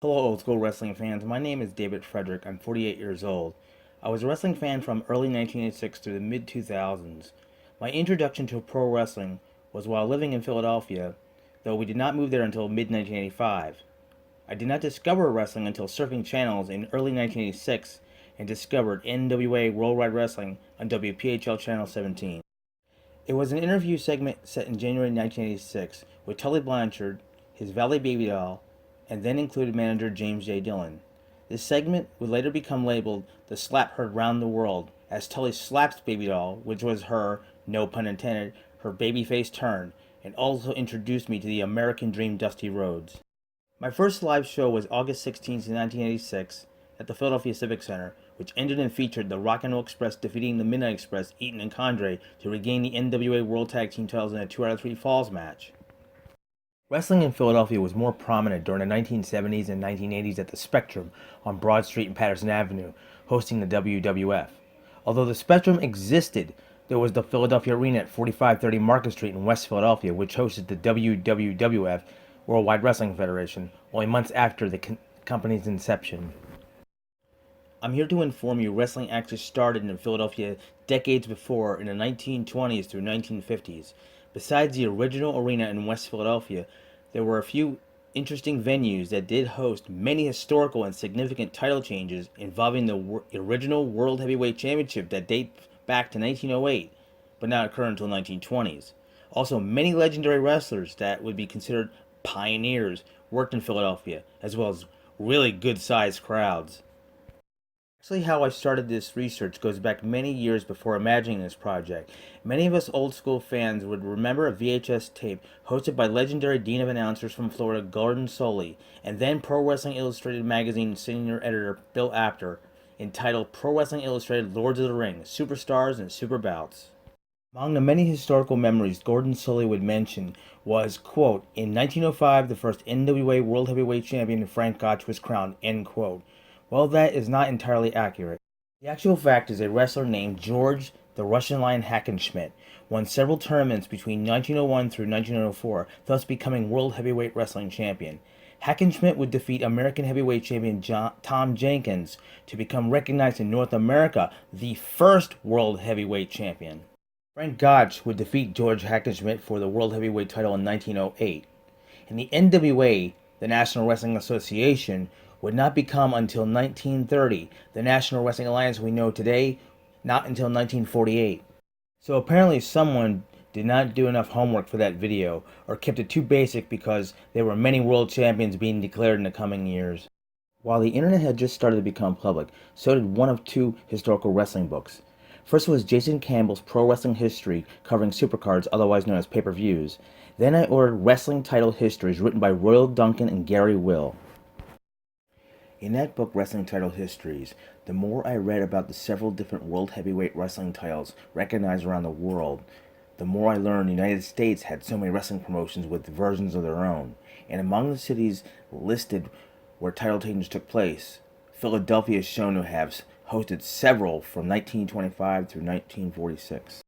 Hello, old school wrestling fans. My name is David Frederick. I'm 48 years old. I was a wrestling fan from early 1986 through the mid 2000s. My introduction to pro wrestling was while living in Philadelphia, though we did not move there until mid 1985. I did not discover wrestling until surfing channels in early 1986 and discovered NWA Worldwide Wrestling on WPHL Channel 17. It was an interview segment set in January 1986 with Tully Blanchard, his valet Baby Doll, and then included manager James J. Dillon. This segment would later become labeled the Slap Heard Round the World, as Tully slaps Baby Doll, which was her, no pun intended, her babyface turn, and also introduced me to the American Dream Dusty Rhodes. My first live show was August 16, 1986, at the Philadelphia Civic Center, which ended and featured the Rock and Roll Express defeating the Midnight Express, Eaton and Condrey, to regain the NWA World Tag Team titles in a 2 out of 3 falls match. Wrestling in Philadelphia was more prominent during the 1970s and 1980s at the Spectrum on Broad Street and Patterson Avenue, hosting the WWF. Although the Spectrum existed, there was the Philadelphia Arena at 4530 Market Street in West Philadelphia, which hosted the WWF, Worldwide Wrestling Federation, only months after the company's inception. I'm here to inform you wrestling actually started in Philadelphia decades before, in the 1920s through 1950s. Besides the original arena in West Philadelphia, there were a few interesting venues that did host many historical and significant title changes involving the original World Heavyweight Championship that date back to 1908, but not occur until 1920s. Also, many legendary wrestlers that would be considered pioneers worked in Philadelphia, as well as really good-sized crowds. Actually, how I started this research goes back many years before imagining this project. Many of us old school fans would remember a VHS tape hosted by legendary dean of announcers from Florida, Gordon Solie, and then Pro Wrestling Illustrated magazine senior editor Bill Apter, entitled Pro Wrestling Illustrated Lords of the Ring, Superstars and Super Bouts. Among the many historical memories Gordon Solie would mention was, quote, in 1905, the first NWA World Heavyweight Champion Frank Gotch was crowned, end quote. Well, that is not entirely accurate. The actual fact is a wrestler named George the Russian Lion Hackenschmidt won several tournaments between 1901 through 1904, thus becoming World Heavyweight Wrestling Champion. Hackenschmidt would defeat American Heavyweight Champion Tom Jenkins to become recognized in North America, the first World Heavyweight Champion. Frank Gotch would defeat George Hackenschmidt for the World Heavyweight title in 1908. And the NWA, the National Wrestling Association, would not become until 1930. The National Wrestling Alliance we know today, not until 1948. So apparently someone did not do enough homework for that video, or kept it too basic because there were many world champions being declared in the coming years. While the internet had just started to become public, so did one of two historical wrestling books. First was Jason Campbell's Pro Wrestling History, covering supercards, otherwise known as pay-per-views. Then I ordered Wrestling Title Histories, written by Royal Duncan and Gary Will. In that book, Wrestling Title Histories, the more I read about the several different World Heavyweight Wrestling titles recognized around the world, the more I learned the United States had so many wrestling promotions with versions of their own. And among the cities listed where title changes took place, Philadelphia is shown to have hosted several from 1925 through 1946.